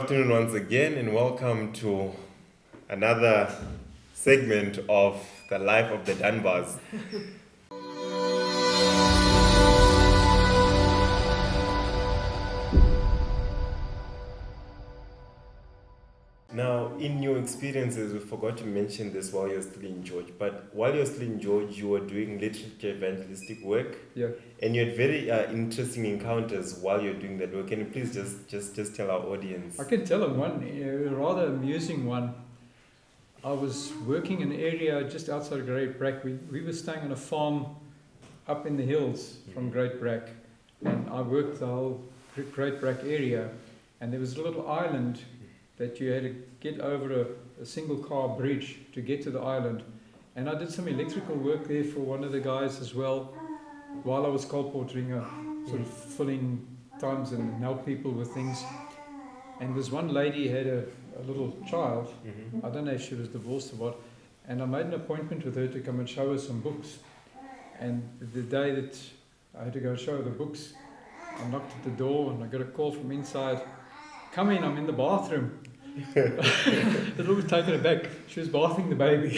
Good afternoon once again, and welcome to another segment of the life of the Danbars. Now, in your experiences, we forgot to mention this while you're still in George, but while you're still in George, you were doing literature evangelistic work. Yeah. And you had very interesting encounters while you're doing that work. Can you please just tell our audience? I can tell them one, rather amusing one. I was working in an area just outside of Great Brack. We were staying on a farm up in the hills from Great Brack. And I worked the whole Great Brack area. And there was a little island that you had to get over a single car bridge to get to the island. And I did some electrical work there for one of the guys as well, while I was colportering, sort of filling times and help people with things. And this one lady had a little child. I don't know if she was divorced or what. And I made an appointment with her to come and show her some books. And the day that I had to go show her the books, I knocked at the door and I got a call from inside. Come in, I'm in the bathroom. A little taken aback. She was bathing the baby.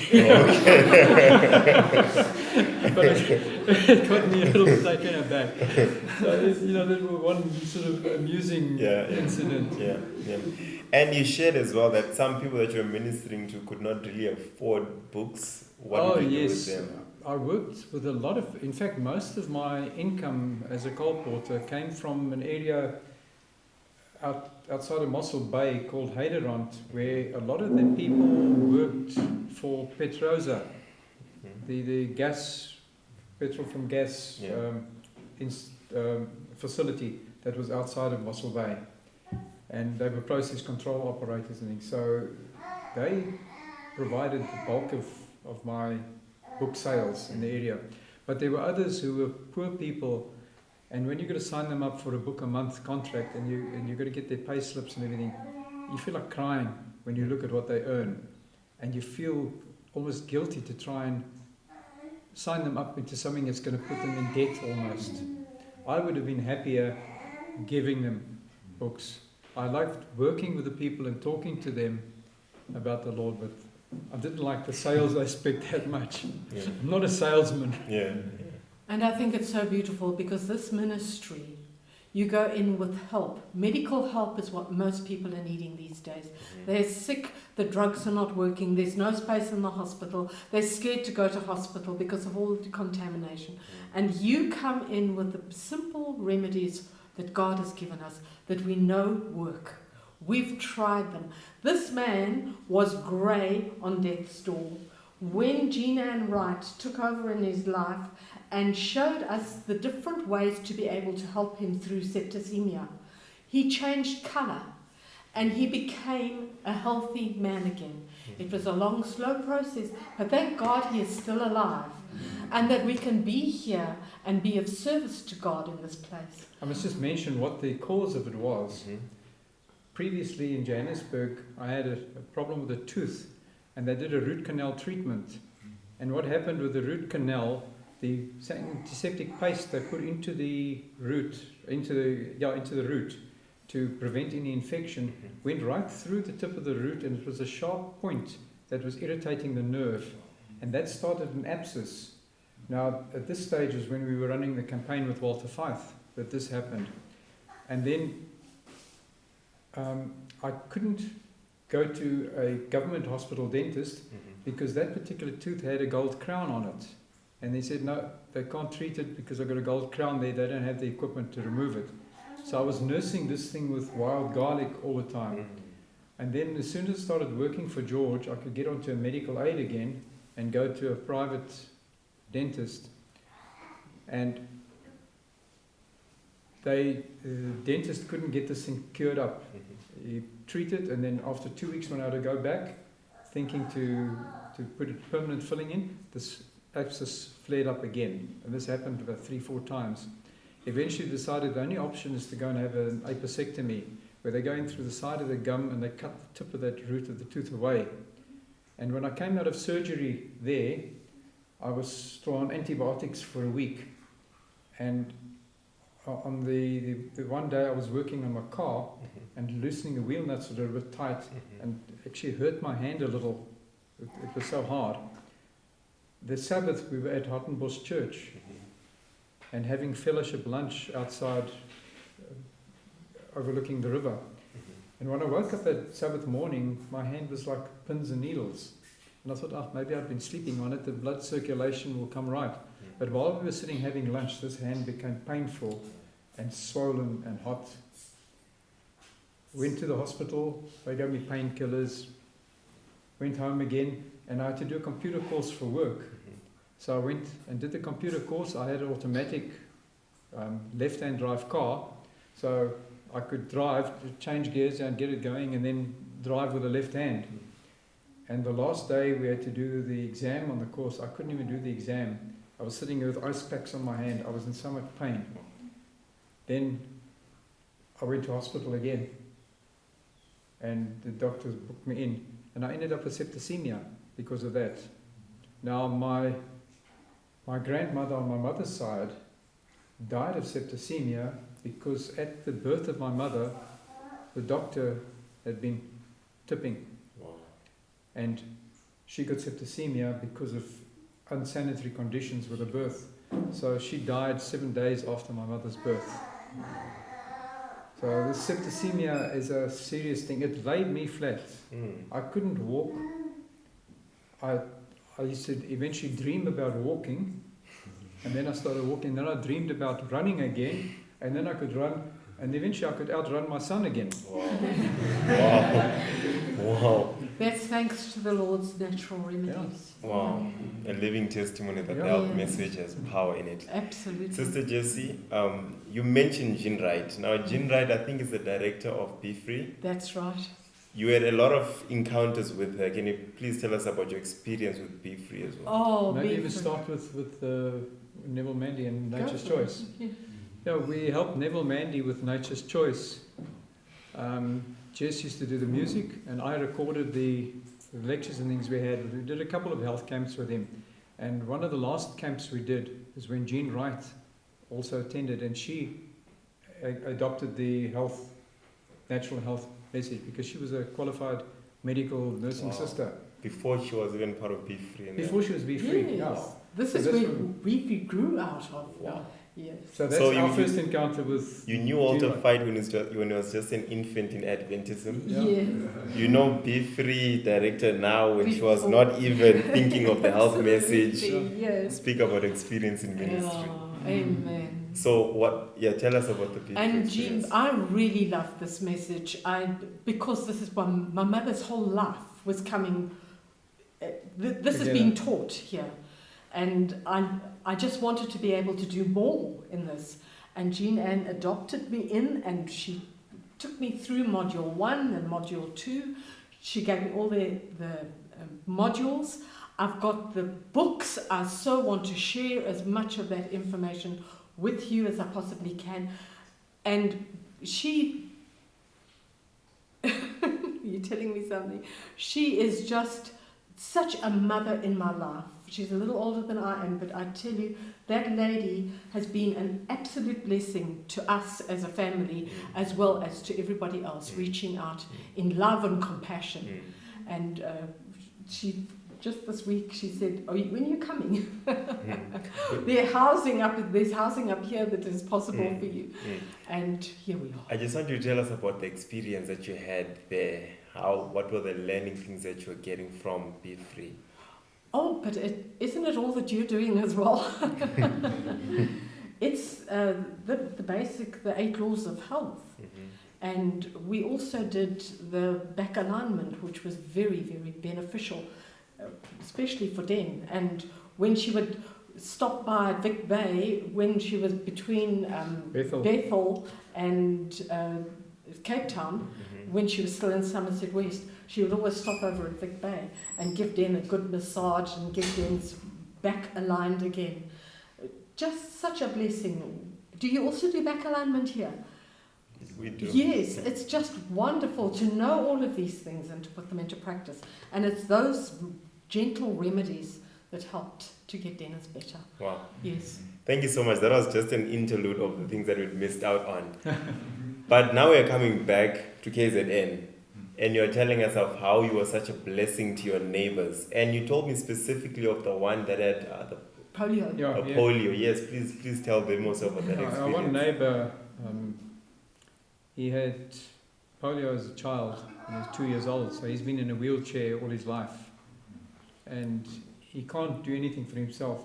But it got me a little taken aback. So, that was one sort of amusing incident. Yeah. And you shared as well that some people that you were ministering to could not really afford books. What did you do with them? I worked with a lot of, in fact, most of my income as a colporter came from an area outside of Mossel Bay called Heiderand, where a lot of the people worked for Petrosa, the gas, petrol from gas facility that was outside of Mossel Bay. And they were process control operators and things. So they provided the bulk of my book sales in the area. But there were others who were poor people. And when you're going to sign them up for a book a month contract and you're going to get their pay slips and everything, you feel like crying when you look at what they earn. And you feel almost guilty to try and sign them up into something that's going to put them in debt almost. I would have been happier giving them books. I liked working with the people and talking to them about the Lord, but I didn't like the sales aspect that much. Yeah. I'm not a salesman. Yeah. And I think it's so beautiful because this ministry, you go in with help. Medical help is what most people are needing these days. They're sick, the drugs are not working, there's no space in the hospital, they're scared to go to hospital because of all the contamination. And you come in with the simple remedies that God has given us that we know work. We've tried them. This man was grey on death's door. When Jean Ann Wright took over in his life and showed us the different ways to be able to help him through septicemia, he changed colour and he became a healthy man again. It was a long, slow process, but thank God he is still alive and that we can be here and be of service to God in this place. I must just mention what the cause of it was. Previously in Johannesburg, I had a problem with a tooth, and they did a root canal treatment. And what happened with the root canal, the antiseptic paste they put into the root, into the root to prevent any infection, went right through the tip of the root, and it was a sharp point that was irritating the nerve, and that started an abscess. Now, at this stage was when we were running the campaign with Walter Fife that this happened, and then I couldn't go to a government hospital dentist because that particular tooth had a gold crown on it. And they said, no, they can't treat it because I've got a gold crown there. They don't have the equipment to remove it. So I was nursing this thing with wild garlic all the time. And then as soon as I started working for George, I could get onto a medical aid again and go to a private dentist. And the dentist couldn't get this thing cured up. He treated, and then after 2 weeks when I had to go back, thinking to put a permanent filling in, this abscess flared up again. And this happened about 3-4 times. Eventually decided the only option is to go and have an apicectomy, where they go in through the side of the gum and they cut the tip of that root of the tooth away. And when I came out of surgery there, I was still on antibiotics for a week. And on the one day I was working on my car and loosening the wheel nuts a little bit tight, and actually hurt my hand a little. It was so hard. The Sabbath we were at Hartenbos Church and having fellowship lunch outside overlooking the river. And when I woke up that Sabbath morning, my hand was like pins and needles. And I thought, maybe I've been sleeping on it, the blood circulation will come right. But while we were sitting having lunch, this hand became painful and swollen and hot. Went to the hospital, they gave me painkillers, went home again, and I had to do a computer course for work. So I went and did the computer course. I had an automatic left-hand drive car, so I could drive, change gears and get it going, and then drive with the left hand. And the last day we had to do the exam on the course. I couldn't even do the exam. I was sitting with ice packs on my hand. I was in so much pain. Then I went to hospital again, and the doctors booked me in, and I ended up with septicemia because of that. Now my grandmother on my mother's side died of septicemia because at the birth of my mother, the doctor had been tipping. Wow. And she got septicemia because of unsanitary conditions with her birth. So she died 7 days after my mother's birth. So the septicemia is a serious thing. It laid me flat. I couldn't walk. I used to eventually dream about walking, and then I started walking. Then I dreamed about running again, and then I could run, and eventually I could outrun my son again. Wow. Wow. That's thanks to the Lord's natural remedies. Yeah. Wow. A living testimony that the health message has power in it. Absolutely. Sister Jessie, you mentioned Jean Wright. Now, Jean Wright, I think, is the director of Be Free. That's right. You had a lot of encounters with her. Can you please tell us about your experience with Be Free as well? Oh, maybe even start with Neville Mandy and Nature's Choice. Yeah, we helped Neville Mandy with Nature's Choice. Jess used to do the music, and I recorded the lectures and things we had. We did a couple of health camps with him, and one of the last camps we did is when Jean Wright also attended, and she adopted the natural health message because she was a qualified medical nursing sister. Before she was even part of Be Free. Before she was Be Free. Yes. Yeah. This is where we grew out of. Wow. Yes. So that's our first encounter with. You knew Walter Fight when he was just an infant in Adventism. Yeah. You know Be Free director now when she was not even thinking of the health message. Yes. Speak about experience in ministry. Amen. So tell us about the Be Free. And Jean, I really love this message. Because this is one, my mother's whole life was coming. This is being taught here. And I just wanted to be able to do more in this. And Jean Ann adopted me in, and she took me through Module 1 and Module 2. She gave me all the modules. I've got the books. I so want to share as much of that information with you as I possibly can. And she... You're telling me something. She is just such a mother in my life. She's a little older than I am, but I tell you, that lady has been an absolute blessing to us as a family, as well as to everybody else, reaching out in love and compassion. And she, just this week, she said, when are you coming? There's housing up here that is possible for you. And here we are. I just want you to tell us about the experience that you had there. What were the learning things that you were getting from Be Free? Oh, but isn't it all that you're doing as well? It's the basic, the 8 laws of health. And we also did the back alignment, which was very, very beneficial, especially for Den. And when she would stop by Vic Bay, when she was between Bethel and Cape Town, when she was still in Somerset West, she would always stop over at Vic Bay and give Den a good massage and get Den's back aligned again. Just such a blessing. Do you also do back alignment here? We do. Yes, it's just wonderful to know all of these things and to put them into practice. And it's those gentle remedies that helped to get Dennis better. Wow. Yes. Thank you so much. That was just an interlude of the things that we'd missed out on. But now we're coming back to KZN, and you're telling us of how you were such a blessing to your neighbors. And you told me specifically of the one that had the Polio. polio. Yes, please tell them also about that experience. Our one neighbor, he had polio as a child, and he was 2 years old, so he's been in a wheelchair all his life. And he can't do anything for himself.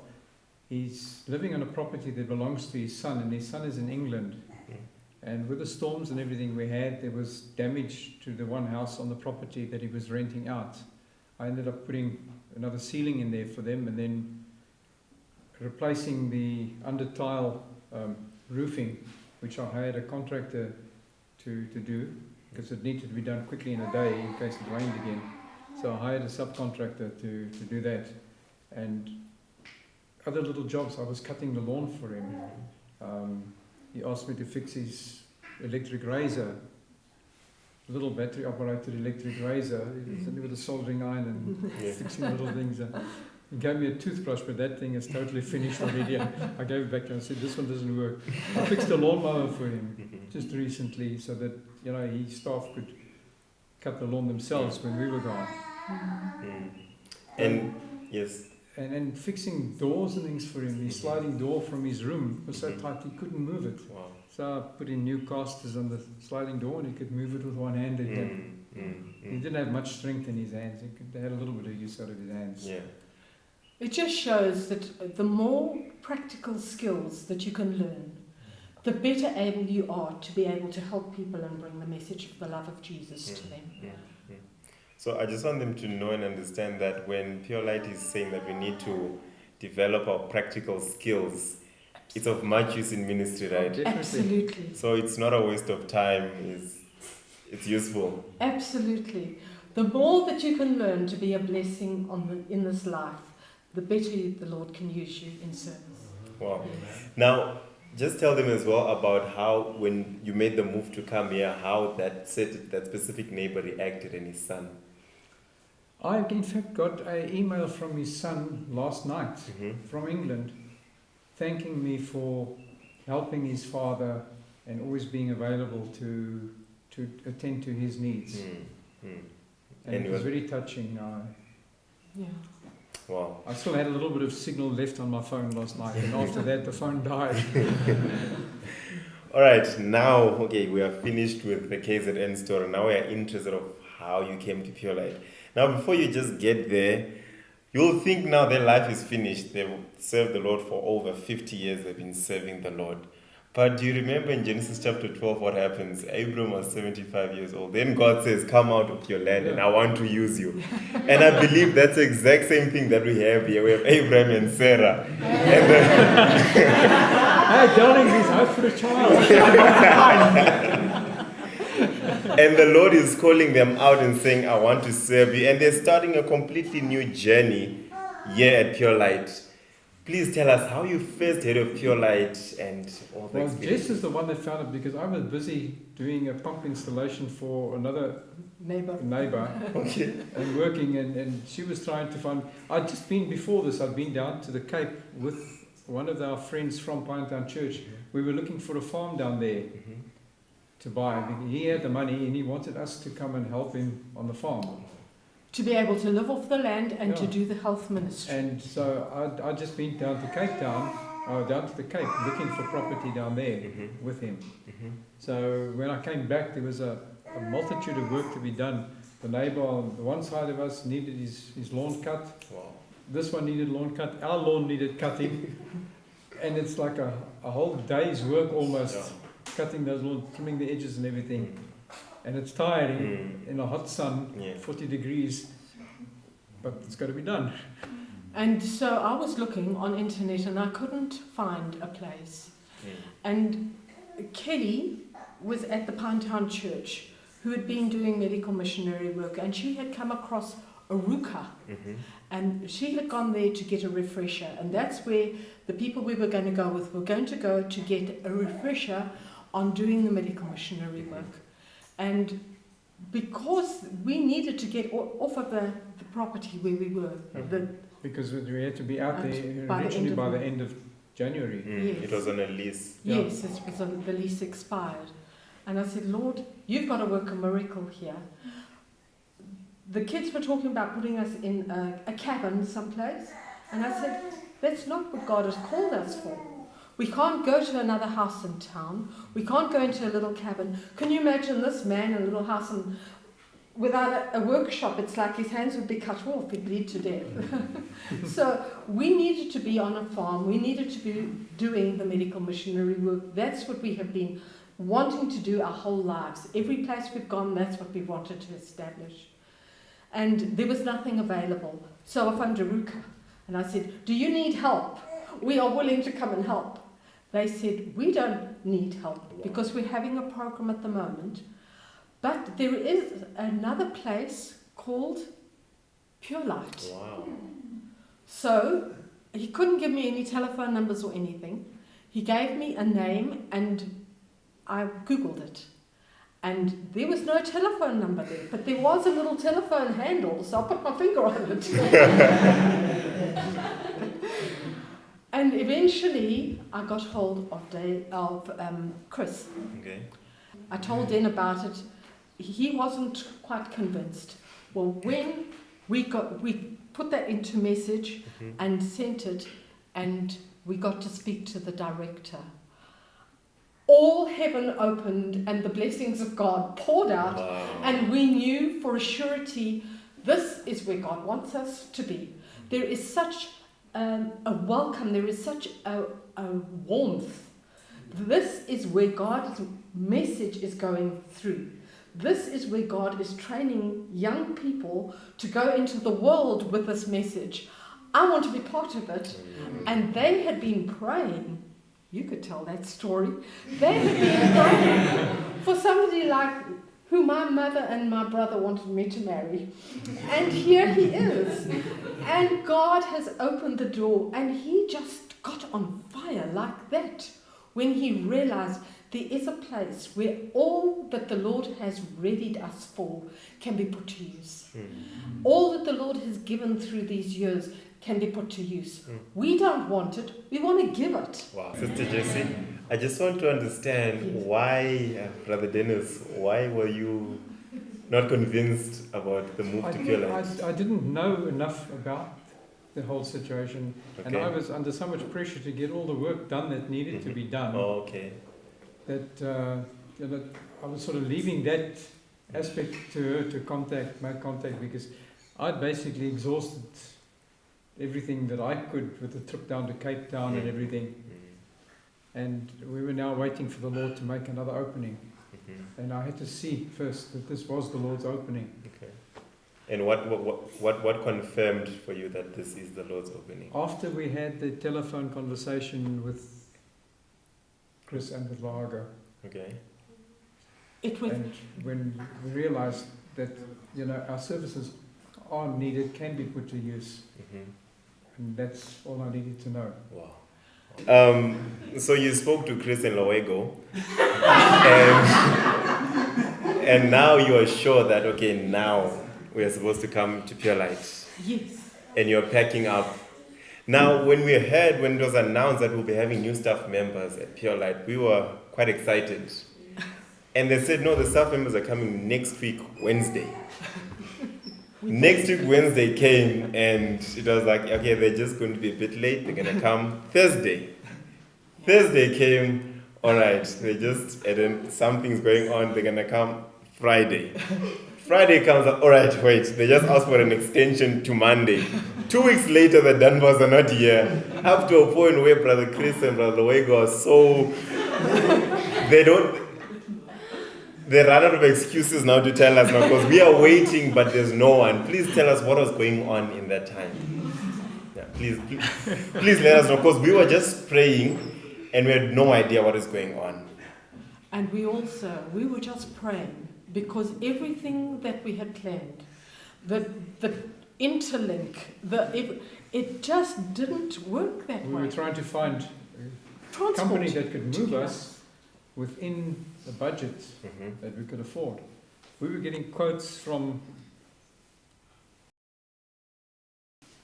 He's living on a property that belongs to his son, and his son is in England. And with the storms and everything we had, there was damage to the one house on the property that he was renting out. I ended up putting another ceiling in there for them, and then replacing the under tile roofing, which I hired a contractor to do, because it needed to be done quickly in a day in case it rained again. So I hired a subcontractor to do that. And other little jobs, I was cutting the lawn for him. He asked me to fix his electric razor, little battery operated electric razor, with a soldering iron and fixing little things. He gave me a toothbrush, but that thing is totally finished already. I gave it back to him and said, this one doesn't work. I fixed a lawnmower for him just recently, so that his staff could cut the lawn themselves when we were gone. And yes. And fixing doors and things for him. His sliding door from his room was so tight he couldn't move it. Wow. So I put in new casters on the sliding door, and he could move it with one hand. He didn't have much strength in his hands. He had a little bit of use out of his hands. Yeah. It just shows that the more practical skills that you can learn, the better able you are to be able to help people and bring the message of the love of Jesus to them. So I just want them to know and understand that when Purelight is saying that we need to develop our practical skills, it's of much use in ministry, right? Absolutely. So it's not a waste of time, it's useful. Absolutely. The more that you can learn to be a blessing in this life, the better the Lord can use you in service. Wow. Now, just tell them as well about how, when you made the move to come here, how that specific neighbor reacted and his son. I, in fact, got an email from his son last night from England, thanking me for helping his father and always being available to attend to his needs. And it was very touching. Yeah. Wow. I still had a little bit of signal left on my phone last night, and after that the phone died. All right, now, we are finished with the KZN story. Now we are interested of how you came to Purelight. Now, before you just get there, you'll think now their life is finished. They've served the Lord for over 50 years. They've been serving the Lord. But do you remember in Genesis chapter 12 what happens? Abram was 75 years old. Then God says, come out of your land and I want to use you. And I believe that's the exact same thing that we have here. We have Abraham and Sarah. Hey, darling, he's out for a child. And the Lord is calling them out and saying, I want to serve you. And they're starting a completely new journey here at Purelight. Please tell us how you first heard of Purelight and all the experience. Jess is the one that found it, because I was busy doing a pump installation for another neighbor and working, and she was trying to find. I'd just been, before this, I'd been down to the Cape with one of our friends from Pinetown Church. We were looking for a farm down there to buy. He had the money and he wanted us to come and help him on the farm. To be able to live off the land and to do the health ministry. And so I'd just been down to down to the Cape, looking for property down there with him. So when I came back, there was a multitude of work to be done. The neighbour on the one side of us needed his lawn cut. Wow. This one needed lawn cut. Our lawn needed cutting. And it's like a whole day's work almost, cutting those lawns, trimming the edges and everything. And it's tiring in a hot sun, 40 degrees, but it's got to be done. And so I was looking on internet and I couldn't find a place. And Kelly was at the Pinetown Church, who had been doing medical missionary work, and she had come across Aruka. And she had gone there to get a refresher, and that's where the people we were going to go with were going to go to get a refresher on doing the medical missionary work. And because we needed to get off of the property where we were, because we had to be out there eventually by the end of January. Yes. It was on a lease. Yeah. Yes, it was on, the lease expired. And I said, Lord, you've got to work a miracle here. The kids were talking about putting us in a cabin someplace. And I said, that's not what God has called us for. We can't go to another house in town. We can't go into a little cabin. Can you imagine this man in a little house and without a workshop? It's like his hands would be cut off. He'd bleed to death. So we needed to be on a farm. We needed to be doing the medical missionary work. That's what we have been wanting to do our whole lives. Every place we've gone, that's what we wanted to establish. And there was nothing available. So I phoned Daruka and I said, do you need help? We are willing to come and help. They said, we don't need help because we're having a program at the moment. But there is another place called Purelight. Wow. So he couldn't give me any telephone numbers or anything. He gave me a name and I Googled it. And there was no telephone number there, but there was a little telephone handle, so I put my finger on it. And eventually I got hold of Chris. Okay. I told Den about it. He wasn't quite convinced. Well, when we put that into message and sent it, and we got to speak to the director, all heaven opened and the blessings of God poured out. Wow. And we knew for a surety this is where God wants us to be. There is such a welcome, there is such a warmth. This is where God's message is going through. This is where God is training young people to go into the world with this message. I want to be part of it. And they had been praying. You could tell that story. They had been praying for somebody like who my mother and my brother wanted me to marry. And here he is. And God has opened the door, and he just got on fire like that when he realized there is a place where all that the Lord has readied us for can be put to use. All that the Lord has given through these years can be put to use. We don't want it, we want to give it. Wow. Sister Jessie, I just want to understand why, Brother Dennis, why were you not convinced about the move to Purelight? I didn't know enough about the whole situation, and Okay. I was under so much pressure to get all the work done that needed to be done, Oh, okay. that I was sort of leaving that aspect to her to make contact, because I'd basically exhausted everything that I could with the trip down to Cape Town and everything. And we were now waiting for the Lord to make another opening. And I had to see first that this was the Lord's opening. Okay. And what confirmed for you that this is the Lord's opening? After we had the telephone conversation with Chris and with Lager, Okay. It was and when we realized that, our services are needed, can be put to use, and that's all I needed to know. Wow. So you spoke to Chris and Lowego, and now you are sure that, okay, now we are supposed to come to Purelight. yes. And you're packing up. Now, when it was announced that we'll be having new staff members at Purelight, we were quite excited. And they said, no, the staff members are coming next week, Wednesday. Next week, Wednesday came, and it was like, okay, they're just going to be a bit late. They're going to come Thursday. Thursday came, all right, something's going on. They're going to come Friday. Friday comes up, all right, wait, they just asked for an extension to Monday. 2 weeks later, the Danbars are not here. Up to a point where Brother Chris and Brother Lowego are so... They run out of excuses now to tell us now, because we are waiting, but there's no one. Please tell us what was going on in that time. Yeah, please let us know, because we were just praying and we had no idea what is going on. And we were just praying because everything that we had planned, the interlink, it just didn't work that way. We were trying to find a Transport company that could move together. us within the budget that we could afford. We were getting quotes from,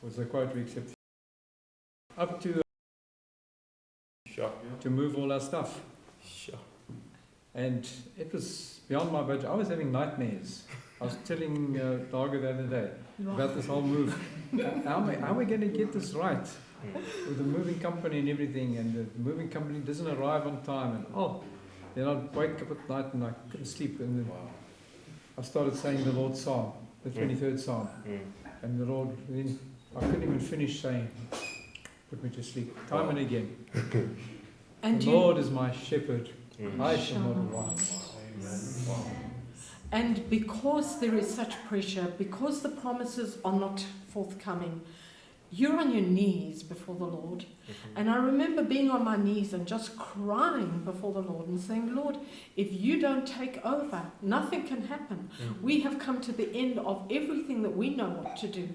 was the quote we accepted, up to Sure. to move all our stuff. Sure. And it was beyond my budget. I was having nightmares. I was telling Dargo the other day about this whole move. How are we going to get this right? With the moving company and everything, and the moving company doesn't arrive on time, and then I'd wake up at night and I couldn't sleep, and then I started saying the Lord's Psalm, the 23rd Psalm, and the Lord, then I couldn't even finish saying, put me to sleep, time and again. And the Lord is my shepherd, I shall not want. And because there is such pressure, because the promises are not forthcoming, you're on your knees before the Lord. And I remember being on my knees and just crying before the Lord and saying, Lord, if you don't take over, nothing can happen. We have come to the end of everything that we know what to do.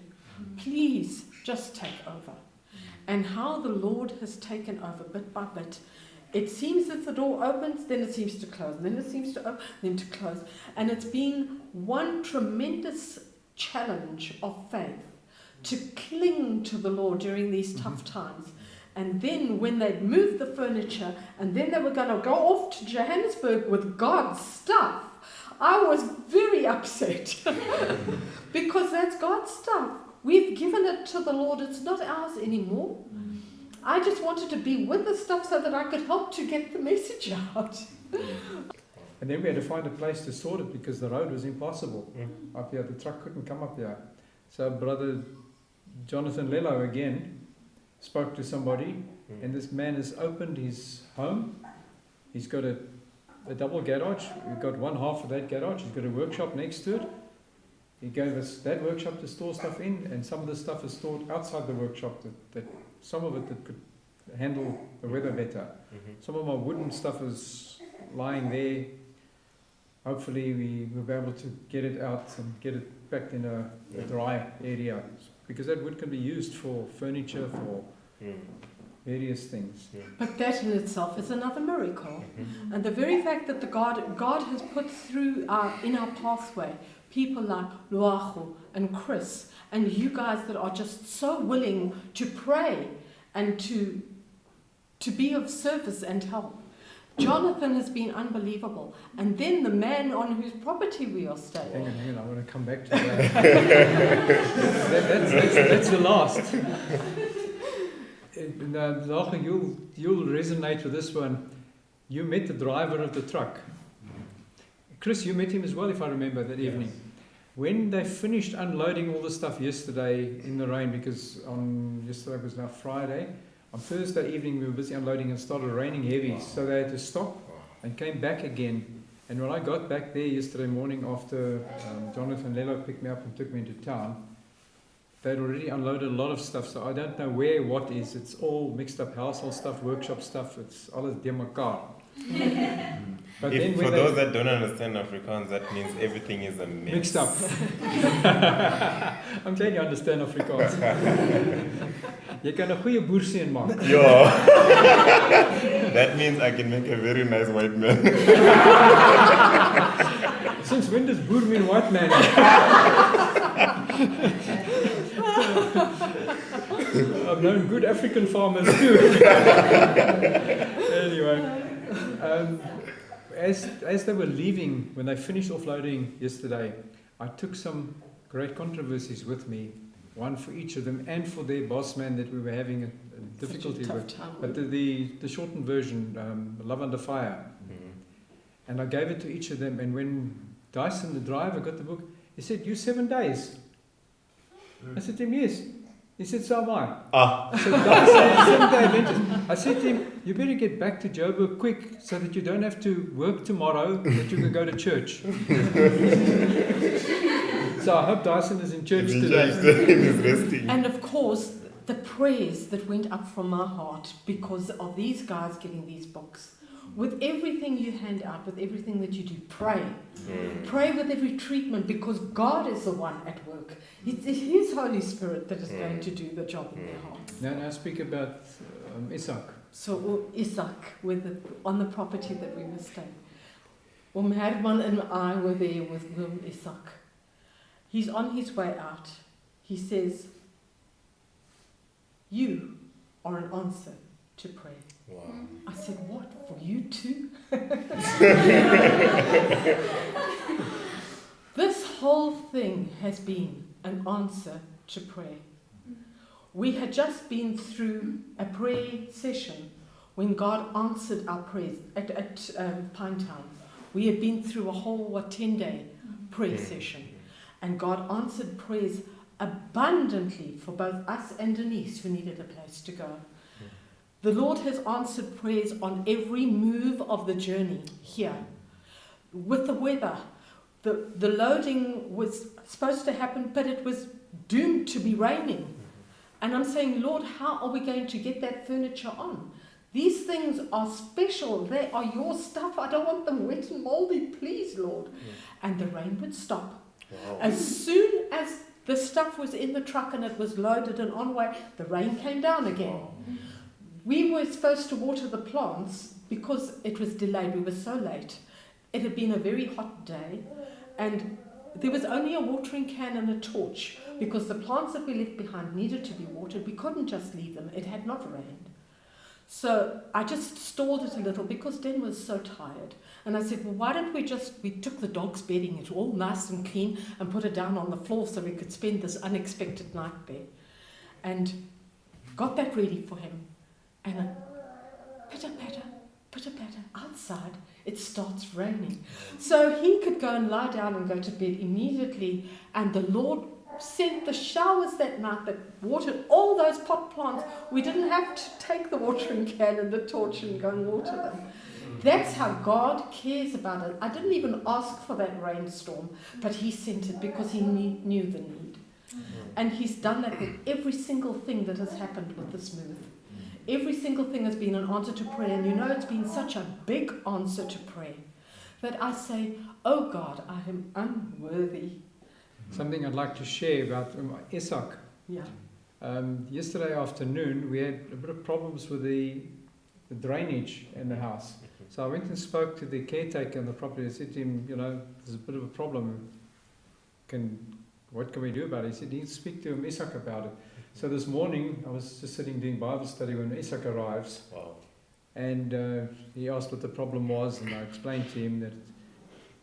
Please just take over. And how the Lord has taken over bit by bit. It seems that the door opens, then it seems to close, then it seems to open, then to close. And it's been one tremendous challenge of faith to cling to the Lord during these tough times. And then when they'd moved the furniture and then they were going to go off to Johannesburg with God's stuff, I was very upset because that's God's stuff. We've given it to the Lord. It's not ours anymore. I just wanted to be with the stuff so that I could help to get the message out. And then we had to find a place to sort it because the road was impossible. Up here, the truck couldn't come up here. So Brother Jonathan Lello again spoke to somebody, and this man has opened his home. He's got a double garage. We've got one half of that garage. He's got a workshop next to it. He gave us that workshop to store stuff in, and some of the stuff is stored outside the workshop. That some of it that could handle the weather better. Some of my wooden stuff is lying there. Hopefully we will be able to get it out and get it back in a dry area, because that wood can be used for furniture, for various things. But that in itself is another miracle. And the very fact that God has put through in our pathway people like Luahu and Chris and you guys that are just so willing to pray and to be of service and help. Jonathan has been unbelievable. And then the man on whose property we are staying. Hang on, I want to come back to that. That's the last. Now, you'll resonate with this one. You met the driver of the truck. Chris, you met him as well, if I remember, that evening. When they finished unloading all the stuff yesterday in the rain, because yesterday was now Friday, on Thursday evening we were busy unloading and started raining heavy, so they had to stop and came back again. And when I got back there yesterday morning after Jonathan Lello picked me up and took me into town, they'd already unloaded a lot of stuff, so I don't know where what is. It's all mixed up household stuff, workshop stuff, it's alles de mekaar. But for those that don't understand Afrikaans, that means everything is a mess. Mixed up. I'm glad you understand Afrikaans. Jy kan 'n goeie boerseun maak. Yeah. That means I can make a very nice white man. Since when does boer mean white man? I've known good African farmers too. Anyway. As they were leaving, when they finished offloading yesterday, I took some great controversies with me, one for each of them and for their boss man that we were having a difficulty with. But the shortened version, Love Under Fire. And I gave it to each of them, and when Dyson, the driver, got the book, he said, "You 7 days?" I said to him, "Yes." He said, "So am I." So Dyson, 7-day Adventist. I said to him, "You better get back to Joburg quick so that you don't have to work tomorrow, that you can go to church." So I hope Dyson is in church today. He's resting. And of course, the prayers that went up from my heart because of these guys getting these books. With everything you hand out, with everything that you do, pray. Pray with every treatment, because God is the one at work. It's His Holy Spirit that is going to do the job in their hearts. Now speak about Isaac. So Isaac, on the property that we were staying. Herman and I were there with Isaac. He's on his way out. He says, "You are an answer to prayer." Wow. I said, what, for you too? This whole thing has been an answer to prayer. We had just been through a prayer session when God answered our prayers at Pinetown. We had been through a whole, 10-day prayer session. And God answered prayers abundantly for both us and Denise, who needed a place to go. The Lord has answered prayers on every move of the journey here. With the weather, the loading was supposed to happen, but it was doomed to be raining. And I'm saying, Lord, how are we going to get that furniture on? These things are special. They are your stuff. I don't want them wet and moldy, please, Lord. And the rain would stop. Wow. As soon as the stuff was in the truck and it was loaded and on way, the rain came down again. Wow. We were supposed to water the plants because it was delayed. We were so late. It had been a very hot day, and there was only a watering can and a torch because the plants that we left behind needed to be watered. We couldn't just leave them. It had not rained. So I just stalled it a little because Den was so tired. And I said, well, why don't we took the dog's bedding, it all nice and clean, and put it down on the floor so we could spend this unexpected night there. And got that ready for him. And a pitter-patter, pitter-patter, outside, it starts raining. So he could go and lie down and go to bed immediately, and the Lord sent the showers that night that watered all those pot plants. We didn't have to take the watering can and the torch and go and water them. That's how God cares about it. I didn't even ask for that rainstorm, but he sent it because he knew the need. And he's done that with every single thing that has happened with this move. Every single thing has been an answer to prayer, and you know it's been such a big answer to prayer that I say, oh God, I am unworthy. Something I'd like to share about Isak. Yeah. Yesterday afternoon, we had a bit of problems with the drainage in the house. So I went and spoke to the caretaker on the property. I said to him, there's a bit of a problem. What can we do about it? He said, you need to speak to Isak about it. So this morning, I was just sitting doing Bible study when Isak arrives. Wow. And he asked what the problem was, and I explained to him that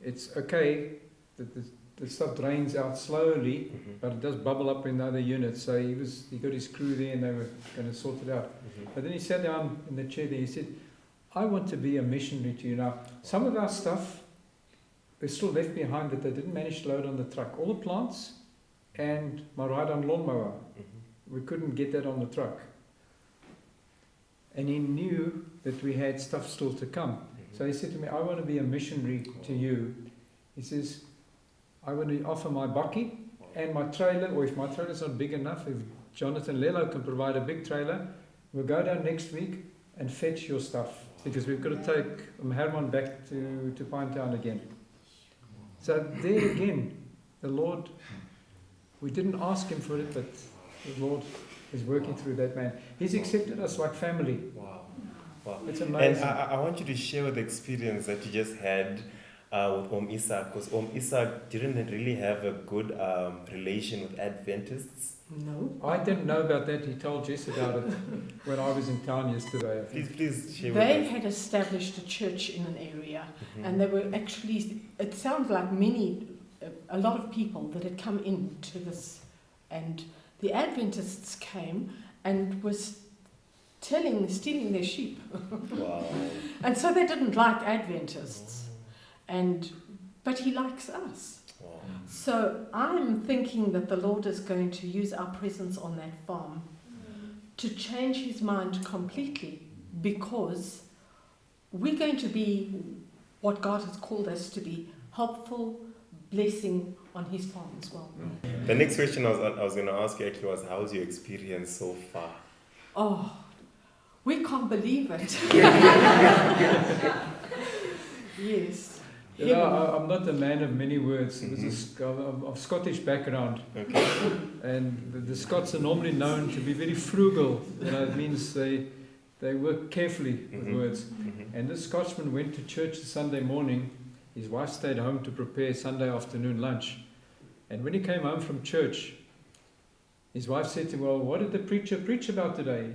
it's okay that the stuff drains out slowly, but it does bubble up in the other units. So he got his crew there, and they were going to sort it out. But then he sat down in the chair there. He said, I want to be a missionary to you. Now, some of our stuff is still left behind that they didn't manage to load on the truck. All the plants and my ride-on lawnmower. We couldn't get that on the truck. And he knew that we had stuff still to come. So he said to me, I want to be a missionary to you. He says, I want to offer my bakkie and my trailer, or if my trailer's not big enough, if Jonathan Lello can provide a big trailer, we'll go down next week and fetch your stuff, because we've got to take Herman back to Pinetown again. So there again, the Lord, we didn't ask him for it, but the Lord is working through that man. He's accepted us like family. Wow. Wow. It's amazing. And I want you to share the experience that you just had with Om Isak, because Om Isak didn't really have a good relation with Adventists. No. I didn't know about that. He told Jess about it when I was in town yesterday. I think. Please share They with us. had established a church in an area, and they were actually, it sounds like a lot of people that had come into this, and the Adventists came and was stealing their sheep. Wow. And so they didn't like Adventists, but he likes us. Wow. So I'm thinking that the Lord is going to use our presence on that farm to change his mind completely, because we're going to be what God has called us to be, helpful, blessing on his farm as well. The next question I was going to ask you actually was, how's your experience so far? Oh, we can't believe it. Yes. I'm not a man of many words. I'm of Scottish background. Okay. And the Scots are normally known to be very frugal. It means they work carefully with words. And this Scotsman went to church Sunday morning. His wife stayed home to prepare Sunday afternoon lunch. And when he came home from church, his wife said to him, well, what did the preacher preach about today?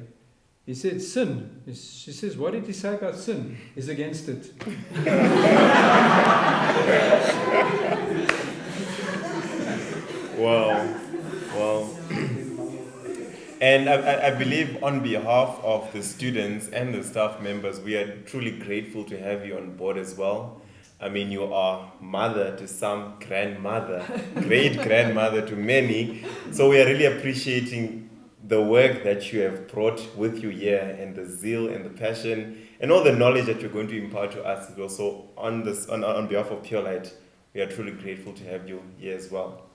He said, sin. She says, what did he say about sin? He's against it. Well. And I believe on behalf of the students and the staff members, we are truly grateful to have you on board as well. I mean, you are mother to some, grandmother, great-grandmother to many. So we are really appreciating the work that you have brought with you here, and the zeal and the passion and all the knowledge that you're going to impart to us as well. So on behalf of Purelight, we are truly grateful to have you here as well.